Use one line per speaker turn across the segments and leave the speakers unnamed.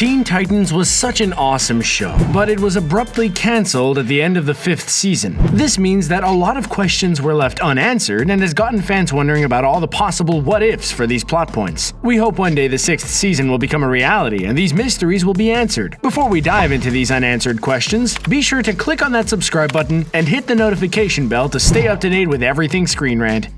Teen Titans was such an awesome show, but it was abruptly cancelled at the end of the 5th season. This means that a lot of questions were left unanswered and has gotten fans wondering about all the possible what-ifs for these plot points. We hope one day the 6th season will become a reality and these mysteries will be answered. Before we dive into these unanswered questions, be sure to click on that subscribe button and hit the notification bell to stay up to date with everything ScreenRant.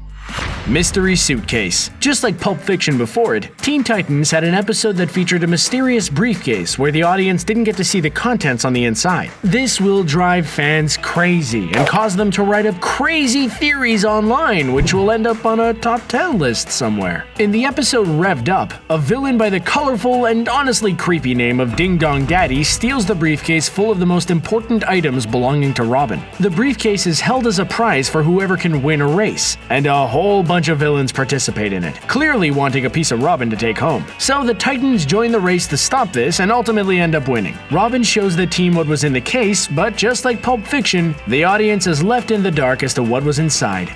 Mystery Suitcase. Just like Pulp Fiction before it, Teen Titans had an episode that featured a mysterious briefcase where the audience didn't get to see the contents on the inside. This will drive fans crazy and cause them to write up crazy theories online, which will end up on a top 10 list somewhere. In the episode Revved Up, a villain by the colorful and honestly creepy name of Ding Dong Daddy steals the briefcase full of the most important items belonging to Robin. The briefcase is held as a prize for whoever can win a race, and a whole bunch of villains participate in it, clearly wanting a piece of Robin to take home. So the Titans join the race to stop this and ultimately end up winning. Robin shows the team what was in the case, but just like Pulp Fiction, the audience is left in the dark as to what was inside.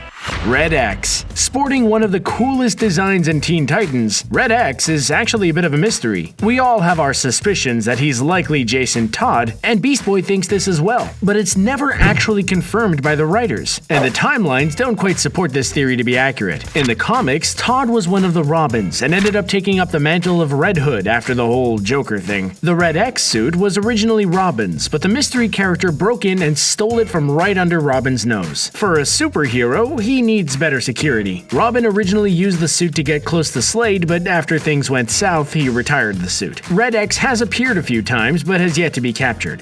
Red X. Sporting one of the coolest designs in Teen Titans, Red X is actually a bit of a mystery. We all have our suspicions that he's likely Jason Todd, and Beast Boy thinks this as well, but it's never actually confirmed by the writers, and the timelines don't quite support this theory to be accurate. In the comics, Todd was one of the Robins and ended up taking up the mantle of Red Hood after the whole Joker thing. The Red X suit was originally Robin's, but the mystery character broke in and stole it from right under Robin's nose. For a superhero, he needs better security. Robin originally used the suit to get close to Slade, but after things went south, he retired the suit. Red X has appeared a few times, but has yet to be captured.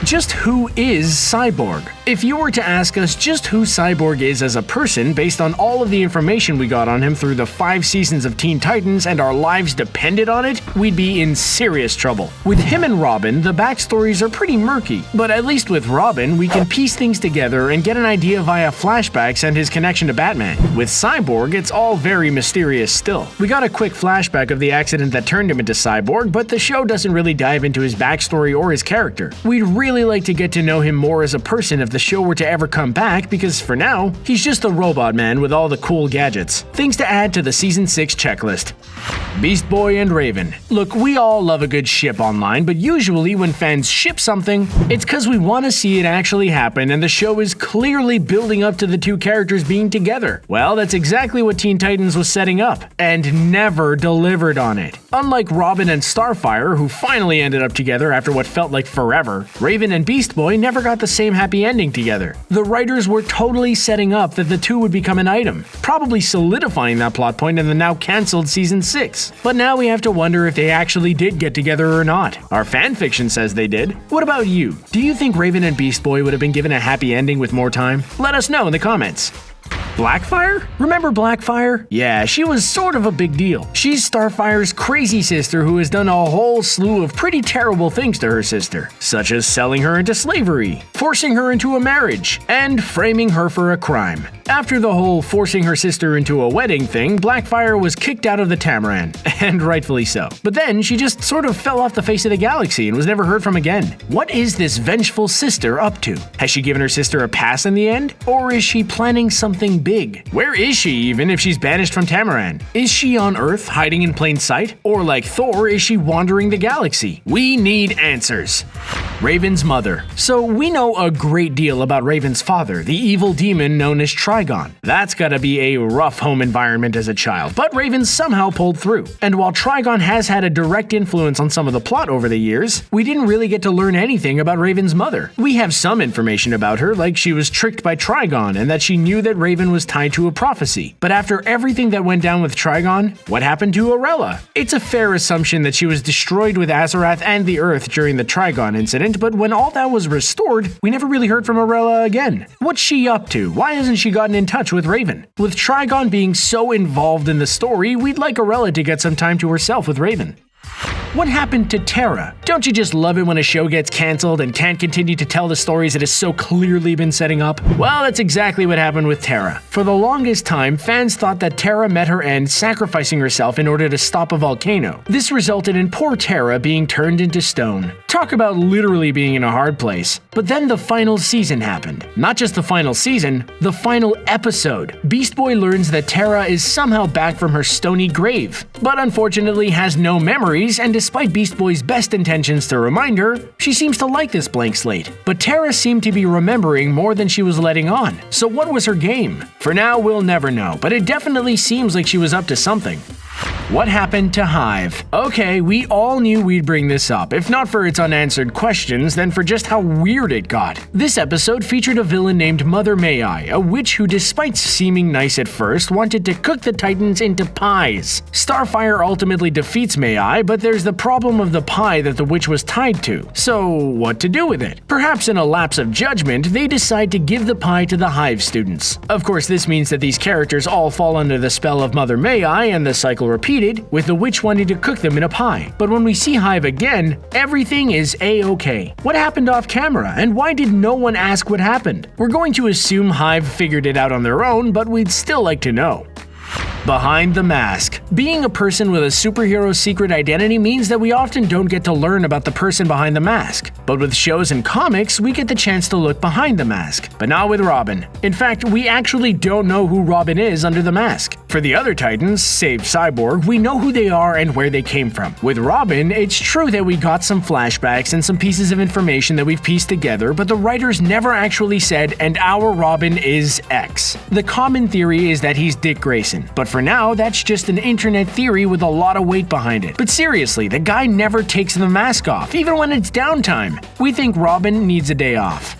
Just who is Cyborg? If you were to ask us just who Cyborg is as a person based on all of the information we got on him through the 5 seasons of Teen Titans and our lives depended on it, we'd be in serious trouble. With him and Robin, the backstories are pretty murky, but at least with Robin, we can piece things together and get an idea via flashbacks and his connection to Batman. With Cyborg, it's all very mysterious still. We got a quick flashback of the accident that turned him into Cyborg, but the show doesn't really dive into his backstory or his character. We'd really like to get to know him more as a person if the show were to ever come back, because for now, he's just a robot man with all the cool gadgets. Things to add to the Season 6 checklist. Beast Boy and Raven. Look, we all love a good ship online, but usually when fans ship something, it's because we want to see it actually happen and the show is clearly building up to the two characters being together. Well, that's exactly what Teen Titans was setting up, and never delivered on it. Unlike Robin and Starfire, who finally ended up together after what felt like forever, Raven and Beast Boy never got the same happy ending together. The writers were totally setting up that the two would become an item, probably solidifying that plot point in the now cancelled Season 6. But now we have to wonder if they actually did get together or not. Our fanfiction says they did. What about you? Do you think Raven and Beast Boy would have been given a happy ending with more time? Let us know in the comments. Blackfire? Remember Blackfire? Yeah, she was sort of a big deal. She's Starfire's crazy sister who has done a whole slew of pretty terrible things to her sister, such as selling her into slavery, forcing her into a marriage, and framing her for a crime. After the whole forcing her sister into a wedding thing, Blackfire was kicked out of the Tamaran, and rightfully so. But then she just sort of fell off the face of the galaxy and was never heard from again. What is this vengeful sister up to? Has she given her sister a pass in the end? Or is she planning something big? Where is she even if she's banished from Tamaran? Is she on Earth hiding in plain sight? Or like Thor, is she wandering the galaxy? We need answers. Raven's mother. So we know a great deal about Raven's father, the evil demon known as Trigon. That's gotta be a rough home environment as a child, but Raven somehow pulled through. And while Trigon has had a direct influence on some of the plot over the years, we didn't really get to learn anything about Raven's mother. We have some information about her, like she was tricked by Trigon and that she knew that Raven was tied to a prophecy. But after everything that went down with Trigon, what happened to Orella? It's a fair assumption that she was destroyed with Azeroth and the Earth during the Trigon incident, but when all that was restored, we never really heard from Orella again. What's she up to? Why hasn't she gotten in touch with Raven? With Trigon being so involved in the story, we'd like Orella to get some time to herself with Raven. What happened to Tera? Don't you just love it when a show gets cancelled and can't continue to tell the stories it has so clearly been setting up? Well, that's exactly what happened with Tera. For the longest time, fans thought that Tera met her end sacrificing herself in order to stop a volcano. This resulted in poor Tera being turned into stone. Talk about literally being in a hard place. But then the final season happened. Not just the final season, the final episode. Beast Boy learns that Tera is somehow back from her stony grave, but unfortunately has no memories and despite Beast Boy's best intentions to remind her, she seems to like this blank slate. But Tera seemed to be remembering more than she was letting on. So what was her game? For now, we'll never know, but it definitely seems like she was up to something. What happened to Hive? Okay, we all knew we'd bring this up, if not for its unanswered questions, then for just how weird it got. This episode featured a villain named Mother May-I, a witch who, despite seeming nice at first, wanted to cook the Titans into pies. Starfire ultimately defeats May-I, but there's the problem of the pie that the witch was tied to. So, what to do with it? Perhaps in a lapse of judgment, they decide to give the pie to the Hive students. Of course, this means that these characters all fall under the spell of Mother May-I, and the cycle repeated, with the witch wanting to cook them in a pie. But when we see Hive again, everything is a-okay. What happened off camera, and why did no one ask what happened? We're going to assume Hive figured it out on their own, but we'd still like to know. Behind the mask. Being a person with a superhero secret identity means that we often don't get to learn about the person behind the mask. But with shows and comics, we get the chance to look behind the mask. But not with Robin. In fact, we actually don't know who Robin is under the mask. For the other Titans, save Cyborg, we know who they are and where they came from. With Robin, it's true that we got some flashbacks and some pieces of information that we've pieced together, but the writers never actually said, and our Robin is X. The common theory is that he's Dick Grayson, but for now, that's just an internet theory with a lot of weight behind it. But seriously, the guy never takes the mask off, even when it's downtime. We think Robin needs a day off.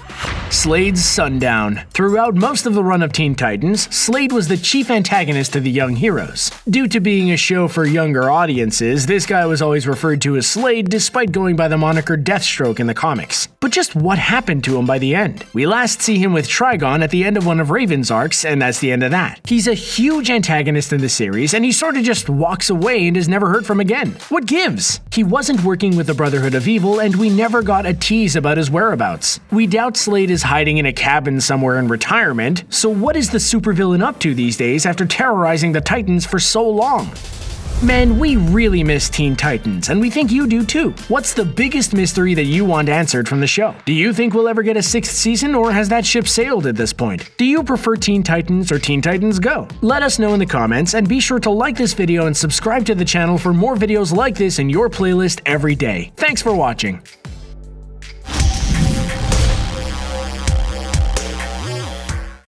Slade's Sundown. Throughout most of the run of Teen Titans, Slade was the chief antagonist to the young heroes. Due to being a show for younger audiences, this guy was always referred to as Slade despite going by the moniker Deathstroke in the comics. But just what happened to him by the end? We last see him with Trigon at the end of one of Raven's arcs, and that's the end of that. He's a huge antagonist in the series, and he sort of just walks away and is never heard from again. What gives? He wasn't working with the Brotherhood of Evil, and we never got a tease about his whereabouts. We doubt Slade is hiding in a cabin somewhere in retirement, so what is the supervillain up to these days after terrorizing the Titans for so long? Man, we really miss Teen Titans, and we think you do too. What's the biggest mystery that you want answered from the show? Do you think we'll ever get a 6th season, or has that ship sailed at this point? Do you prefer Teen Titans or Teen Titans Go? Let us know in the comments, and be sure to like this video and subscribe to the channel for more videos like this in your playlist every day. Thanks for watching.